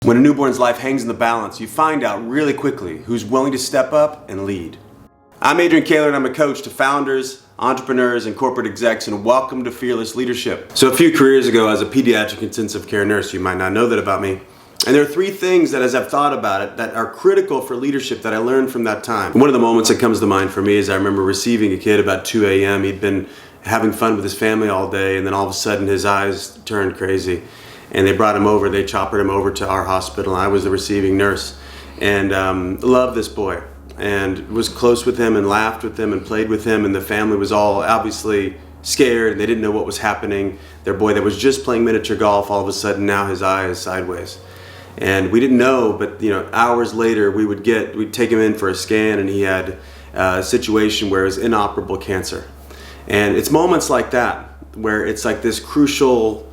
When a newborn's life hangs in the balance, you find out really quickly who's willing to step up and lead. I'm Adrian Kaler and I'm a coach to founders, entrepreneurs, and corporate execs, and welcome to Fearless Leadership. So a few careers ago, as a pediatric intensive care nurse, you might not know that about me. And there are three things that, as I've thought about it, that are critical for leadership that I learned from that time. One of the moments that comes to mind for me is I remember receiving a kid about 2 a.m. He'd been having fun with his family all day, and then all of a sudden his eyes turned crazy. And they brought him over, they choppered him over to our hospital. I was the receiving nurse, and loved this boy, and was close with him and laughed with him and played with him, and the family was all obviously scared, and they didn't know what was happening. Their boy that was just playing miniature golf, all of a sudden now his eye is sideways. And we didn't know, but hours later we'd take him in for a scan, and he had a situation where it was inoperable cancer. And it's moments like that where it's like this crucial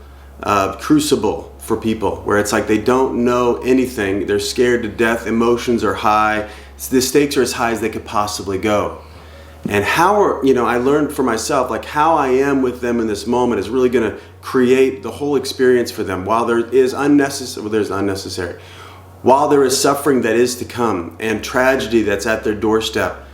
crucible for people, where it's like they don't know anything, they're scared to death, emotions are high, the stakes are as high as they could possibly go. And I learned for myself, like how I am with them in this moment is really going to create the whole experience for them. While there is while there is suffering that is to come and tragedy that's at their doorstep,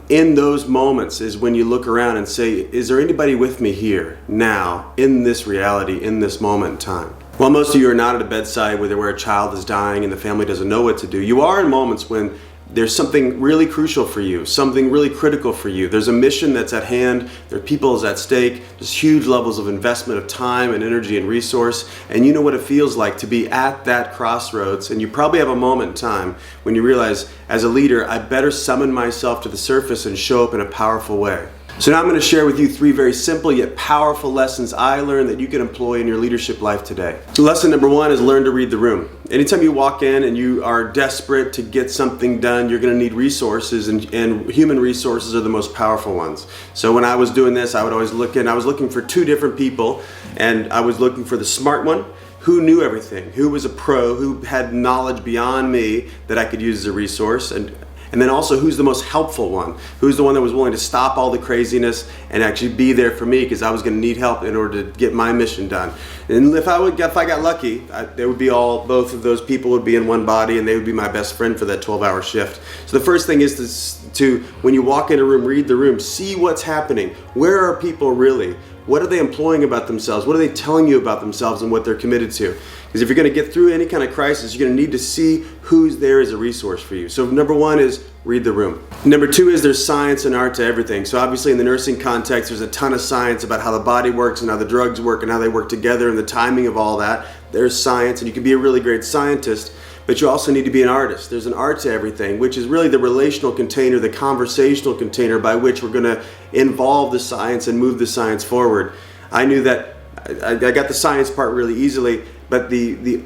in those moments is when you look around and say, is there anybody with me here, now, in this reality, in this moment in time? While most of you are not at a bedside where a child is dying and the family doesn't know what to do, you are in moments when there's something really crucial for you, something really critical for you. There's a mission that's at hand, there are people at stake, there's huge levels of investment of time and energy and resource, and you know what it feels like to be at that crossroads, and you probably have a moment in time when you realize, as a leader, I better summon myself to the surface and show up in a powerful way. So now I'm going to share with you three very simple yet powerful lessons I learned that you can employ in your leadership life today. So lesson number one is learn to read the room. Anytime you walk in and you are desperate to get something done, you're going to need resources, and human resources are the most powerful ones. So when I was doing this, I was looking for two different people, and I was looking for the smart one, who knew everything, who was a pro, who had knowledge beyond me that I could use as a resource, and then also who's the most helpful one, who's the one that was willing to stop all the craziness and actually be there for me, because I was going to need help in order to get my mission done. And if I got lucky, both of those people would be in one body, and they would be my best friend for that 12-hour shift. So the first thing is to when you walk in a room, read the room, see what's happening. Where are people really? What are they employing about themselves? What are they telling you about themselves and what they're committed to? Because if you're going to get through any kind of crisis, you're going to need to see who's there as a resource for you. So number one is read the room. Number two is there's science and art to everything. So obviously in the nursing context, there's a ton of science about how the body works and how the drugs work and how they work together and the timing of all that. There's science, and you can be a really great scientist, but you also need to be an artist. There's an art to everything, which is really the relational container, the conversational container by which we're going to involve the science and move the science forward. I knew that I got the science part really easily, but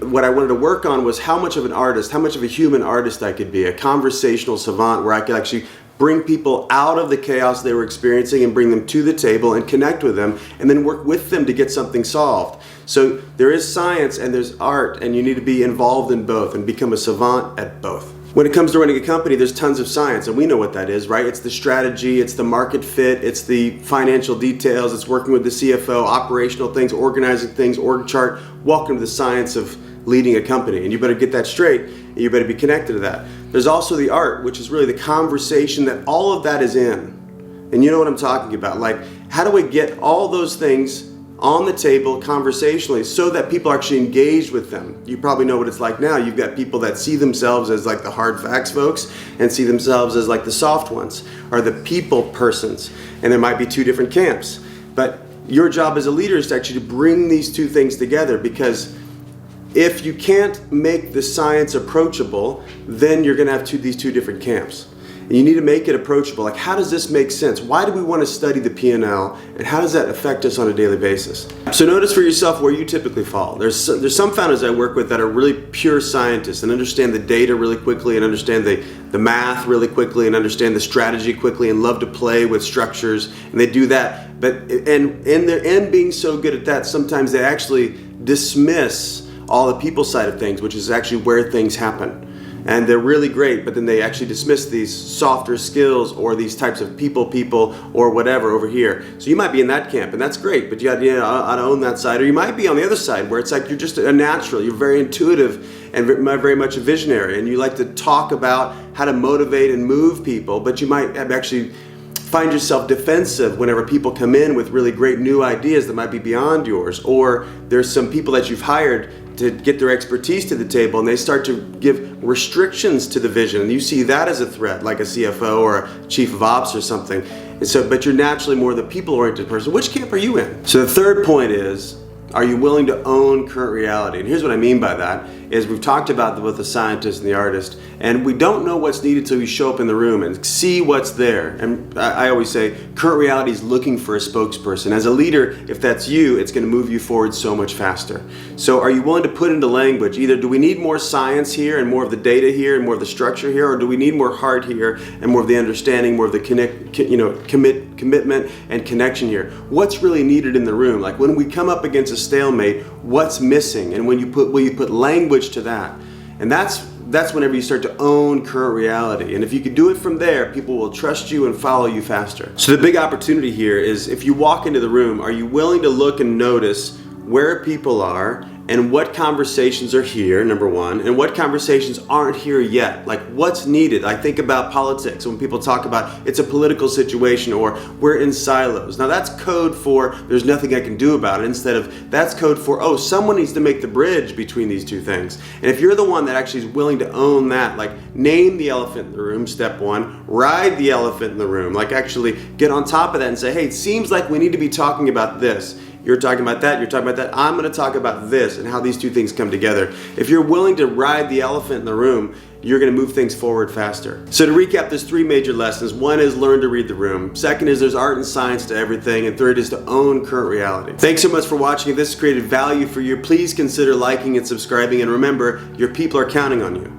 what I wanted to work on was how much of an artist, how much of a human artist I could be, a conversational savant where I could actually bring people out of the chaos they were experiencing and bring them to the table and connect with them and then work with them to get something solved. So there is science and there's art, and you need to be involved in both and become a savant at both. When it comes to running a company, there's tons of science, and we know what that is, right? It's the strategy, it's the market fit, it's the financial details, it's working with the CFO, operational things, organizing things, org chart. Welcome to the science of leading a company, and you better get that straight, and you better be connected to that. There's also the art, which is really the conversation that all of that is in. And you know what I'm talking about. Like, how do we get all those things on the table conversationally so that people are actually engaged with them? You probably know what it's like now. You've got people that see themselves as like the hard facts folks and see themselves as like the soft ones, or the people persons. And there might be two different camps. But your job as a leader is to actually bring these two things together, because if you can't make the science approachable, then you're going to have these two different camps. And you need to make it approachable. Like, how does this make sense? Why do we want to study the P&L, and how does that affect us on a daily basis? So notice for yourself where you typically fall. There's some founders I work with that are really pure scientists and understand the data really quickly and understand the math really quickly and understand the strategy quickly and love to play with structures, and they do that. But and being so good at that, sometimes they actually dismiss all the people side of things, which is actually where things happen. And they're really great, but then they actually dismiss these softer skills or these types of people or whatever over here. So you might be in that camp, and that's great, but you got to own that side. Or you might be on the other side where it's like you're just a natural, you're very intuitive, and very much a visionary, and you like to talk about how to motivate and move people, but you might actually find yourself defensive whenever people come in with really great new ideas that might be beyond yours, or there's some people that you've hired to get their expertise to the table and they start to give restrictions to the vision, and you see that as a threat, like a CFO or a chief of ops or something. And so, but you're naturally more the people-oriented person. Which camp are you in? So the third point is, are you willing to own current reality? And here's what I mean by that, is we've talked about both the scientist and the artist, and we don't know what's needed till we show up in the room and see what's there. And I always say, current reality is looking for a spokesperson. As a leader, if that's you, it's gonna move you forward so much faster. So are you willing to put into language, either do we need more science here and more of the data here and more of the structure here, or do we need more heart here and more of the understanding, more of the commitment and connection here? What's really needed in the room? Like when we come up against a stalemate, what's missing? And when you put language to that, and that's whenever you start to own current reality. And if you could do it from there, people will trust you and follow you faster. So the big opportunity here is, if you walk into the room, are you willing to look and notice where people are and what conversations are here, number one, and what conversations aren't here yet? Like what's needed? I think about politics when people talk about it's a political situation or we're in silos. Now that's code for there's nothing I can do about it, instead of that's code for, oh, someone needs to make the bridge between these two things. And if you're the one that actually is willing to own that, like name the elephant in the room, step one, ride the elephant in the room, like actually get on top of that and say, hey, it seems like we need to be talking about this. You're talking about that, you're talking about that, I'm gonna talk about this and how these two things come together. If you're willing to ride the elephant in the room, you're gonna move things forward faster. So to recap, there's three major lessons. One is learn to read the room. Second is there's art and science to everything. And third is to own current reality. Thanks so much for watching. If this has created value for you, please consider liking and subscribing. And remember, your people are counting on you.